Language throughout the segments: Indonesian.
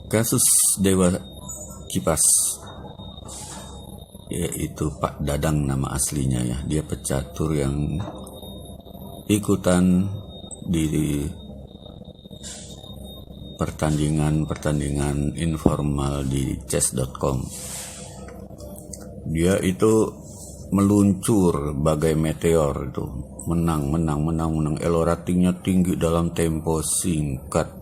Kasus Dewa Kipas, yaitu Pak Dadang nama aslinya ya. Dia pecatur yang ikutan di pertandingan informal di chess.com. Dia itu meluncur bagai meteor itu, menang, elo ratingnya tinggi dalam tempo singkat.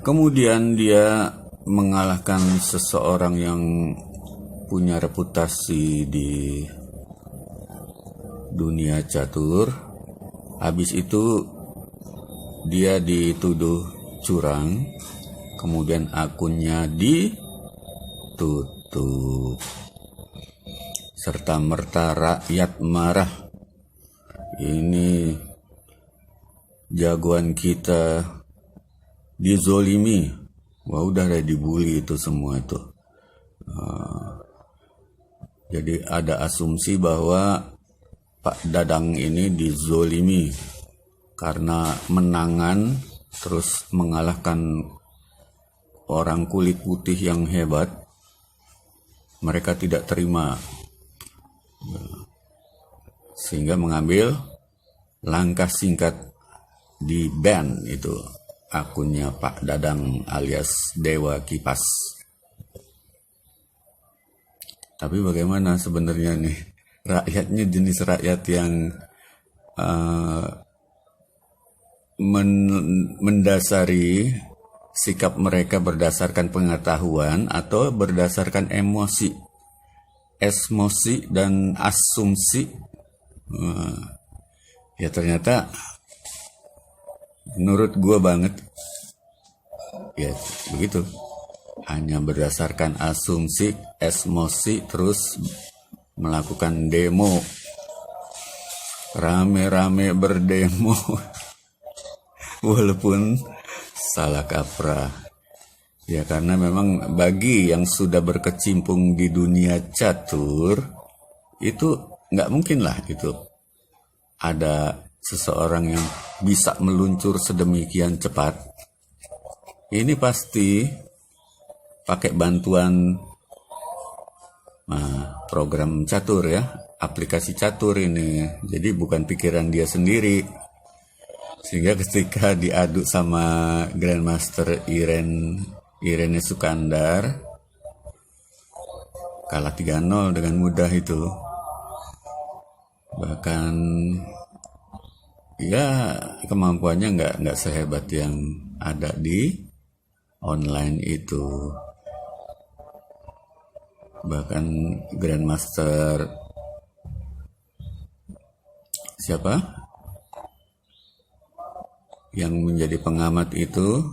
Kemudian dia mengalahkan seseorang yang punya reputasi di dunia catur. Habis itu dia dituduh curang, kemudian akunnya ditutup. Serta merta rakyat marah. Ini jagoan kita dizolimi. Wah, udah dibully itu semua itu. Jadi ada asumsi bahwa Pak Dadang ini dizolimi karena menangan terus mengalahkan orang kulit putih yang hebat. Mereka tidak terima, sehingga mengambil langkah singkat di ban itu akunnya Pak Dadang alias Dewa Kipas. Tapi bagaimana sebenarnya nih rakyatnya, jenis rakyat yang mendasari sikap mereka berdasarkan pengetahuan atau berdasarkan emosi dan asumsi. Ya ternyata menurut gue banget ya begitu, hanya berdasarkan asumsi, emosi, terus melakukan demo, rame-rame berdemo walaupun salah kaprah ya, karena memang bagi yang sudah berkecimpung di dunia catur itu nggak mungkin lah itu ada seseorang yang bisa meluncur sedemikian cepat. Ini pasti pakai bantuan program catur ya, aplikasi catur ini. Jadi bukan pikiran dia sendiri. Sehingga ketika diadu sama Grandmaster Irene Sukandar, kalah 3-0 dengan mudah itu. Bahkan ya kemampuannya nggak sehebat yang ada di online itu. Bahkan Grandmaster siapa yang menjadi pengamat itu,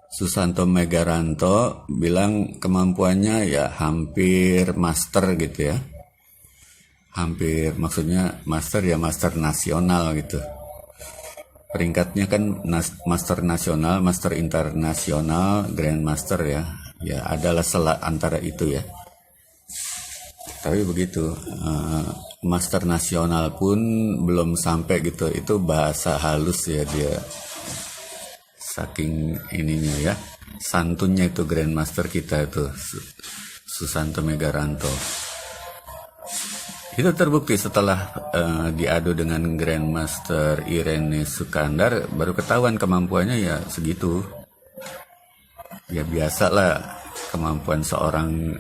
Susanto Megaranto, bilang kemampuannya ya hampir master gitu ya. Hampir, maksudnya master ya master nasional gitu. Peringkatnya kan master nasional, master internasional, grandmaster ya. Ya adalah selat antara itu ya. Tapi begitu, master nasional pun belum sampai gitu. Itu bahasa halus ya dia. Saking ininya ya, santunnya itu grandmaster kita itu, Susanto Megaranto. Itu terbukti setelah diadu dengan Grandmaster Irene Sukandar, baru ketahuan kemampuannya ya segitu. Ya biasalah kemampuan seorang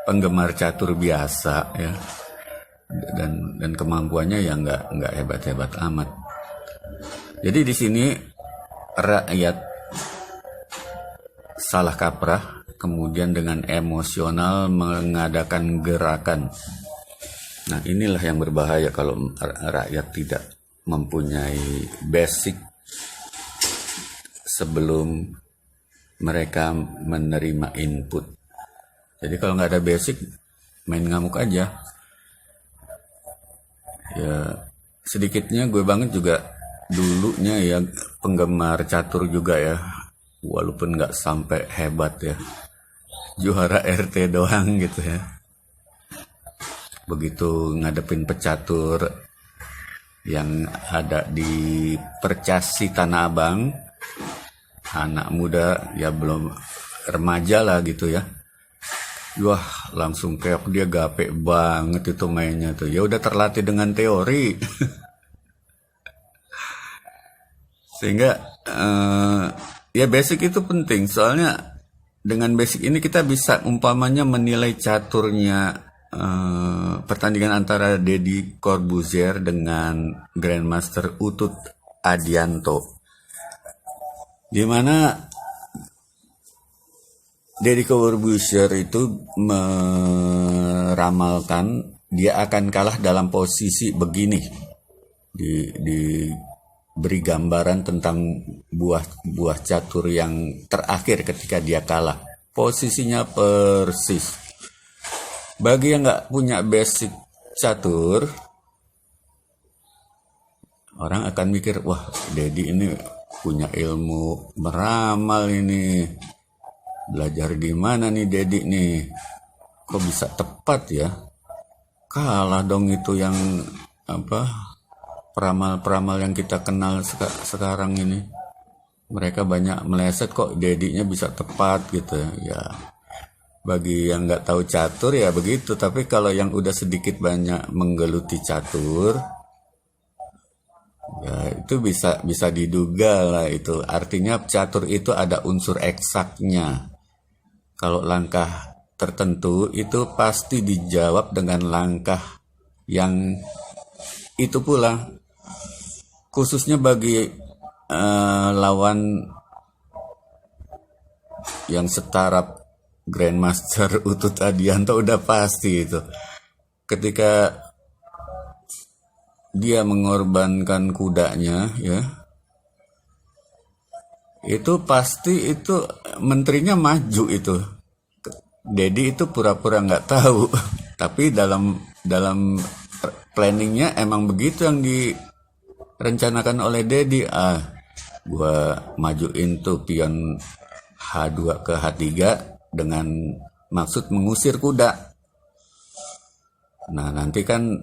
penggemar catur biasa ya, dan kemampuannya ya nggak hebat-hebat amat. Jadi di sini rakyat salah kaprah, kemudian dengan emosional mengadakan gerakan. Nah inilah yang berbahaya kalau rakyat tidak mempunyai basic sebelum mereka menerima input. Jadi kalau nggak ada basic, main ngamuk aja. Ya sedikitnya gue banget juga dulunya ya penggemar catur juga ya, walaupun nggak sampai hebat ya, juara RT doang gitu ya. Begitu ngadepin pecatur yang ada di Percasi Tanah Abang, anak muda ya belum remaja lah gitu ya. Wah, langsung keok, dia gape banget itu mainnya tuh. Ya udah terlatih dengan teori. Sehingga ya basic itu penting. Soalnya dengan basic ini kita bisa umpamanya menilai caturnya pertandingan antara Deddy Corbuzier dengan Grandmaster Utut Adianto. Di mana Deddy Corbuzier itu meramalkan dia akan kalah dalam posisi begini. Diberi gambaran tentang buah catur yang terakhir ketika dia kalah. Posisinya persis. Bagi yang nggak punya basic catur, orang akan mikir, wah Deddy ini punya ilmu meramal ini. Belajar di mana nih Deddy nih? Kok bisa tepat ya? Kalah dong itu yang peramal-peramal yang kita kenal sekarang ini. Mereka banyak meleset, kok Deddy-nya bisa tepat gitu ya. Bagi yang nggak tahu catur ya begitu. Tapi kalau yang udah sedikit banyak menggeluti catur, ya itu bisa diduga lah itu. Artinya catur itu ada unsur eksaknya. Kalau langkah tertentu itu pasti dijawab dengan langkah yang itu pula. Khususnya bagi lawan yang setara Grandmaster Utut Adianto udah pasti itu. Ketika dia mengorbankan kudanya ya, itu pasti itu menterinya maju itu. Deddy itu pura-pura nggak tahu, tapi dalam planningnya emang begitu yang direncanakan oleh Deddy. Gua majuin tuh pion H2 ke H3 dengan maksud mengusir kuda. Nah nanti kan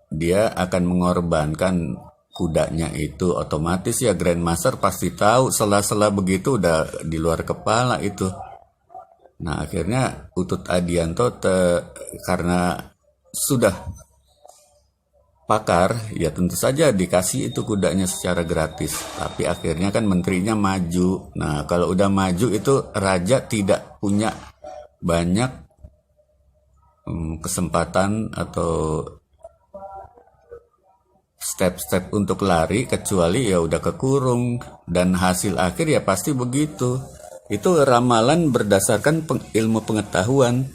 dia akan mengorbankan kudanya itu, otomatis ya Grandmaster pasti tahu sela-sela begitu udah di luar kepala itu. Nah akhirnya Utut Adianto karena sudah pakar ya tentu saja dikasih itu kudanya secara gratis. Tapi akhirnya kan menterinya maju. Nah kalau udah maju itu raja tidak punya banyak kesempatan atau step-step untuk lari kecuali ya udah kekurung, dan hasil akhir ya pasti begitu. Itu ramalan berdasarkan ilmu pengetahuan.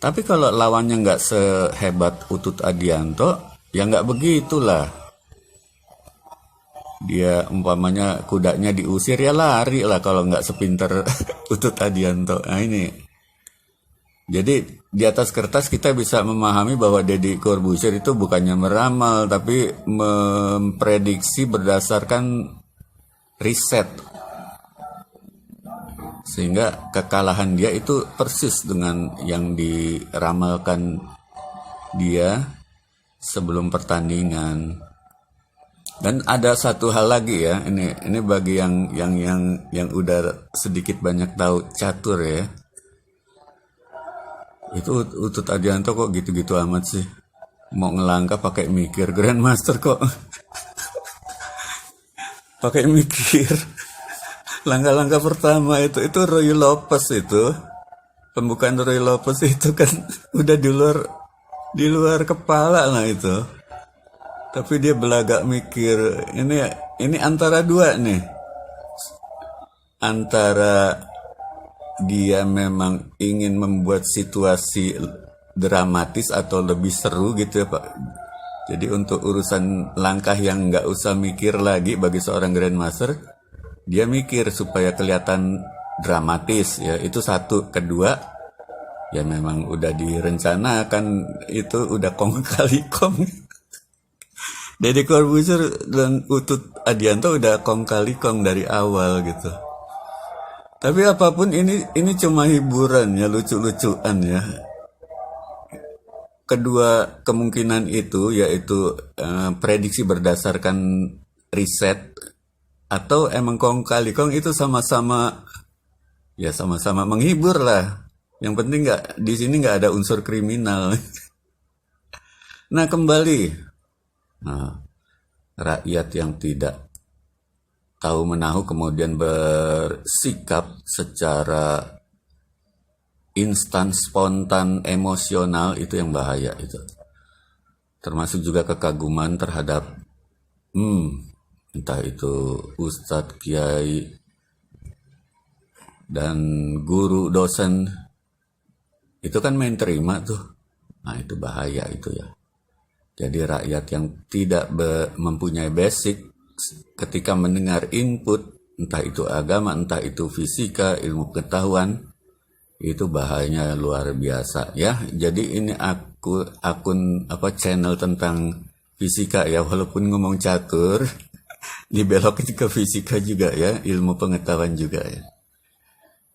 Tapi kalau lawannya nggak sehebat Utut Adianto ya nggak begitulah. Dia umpamanya kudanya diusir ya lari lah kalau nggak sepinter Utut Adianto. Nah ini jadi di atas kertas kita bisa memahami bahwa Deddy Corbuzier itu bukannya meramal, tapi memprediksi berdasarkan riset. Sehingga kekalahan dia itu persis dengan yang diramalkan dia sebelum pertandingan. Dan ada satu hal lagi ya, ini bagi yang udah sedikit banyak tahu catur ya. Itu Utut Adianto kok gitu-gitu amat sih. Mau ngelangkah pakai mikir. Grandmaster kok pakai mikir. Langkah-langkah pertama itu Roy Lopez itu. Pembukaan Roy Lopez itu kan udah di luar kepala lah itu. Tapi dia belagak mikir. Ini antara dua nih. Antara dia memang ingin membuat situasi dramatis atau lebih seru gitu ya Pak. Jadi untuk urusan langkah yang nggak usah mikir lagi bagi seorang Grandmaster, dia mikir supaya kelihatan dramatis ya, itu satu. Kedua ya memang udah direncanakan, itu udah kong kali kong. Deddy Corbuzier dan Utut Adianto udah kong kali kong dari awal gitu. Tapi apapun ini cuma hiburan ya, lucu-lucuan ya. Kedua kemungkinan itu yaitu prediksi berdasarkan riset Atau emang kong kali kong itu sama-sama, ya sama-sama menghibur lah. Yang penting nggak di sini nggak ada unsur kriminal. Nah kembali, nah, rakyat yang tidak tahu menahu kemudian bersikap secara instan, spontan, emosional, itu yang bahaya itu. Termasuk juga kekaguman terhadap entah itu ustadz, kiai, dan guru, dosen. Itu kan main terima tuh. Nah itu bahaya itu ya. Jadi rakyat yang tidak mempunyai basic ketika mendengar input, entah itu agama, entah itu fisika, ilmu pengetahuan, itu bahayanya luar biasa ya. Jadi ini akun channel tentang fisika ya, walaupun ngomong catur dibelokin ke fisika juga ya, ilmu pengetahuan juga ya.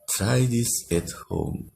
Try this at home.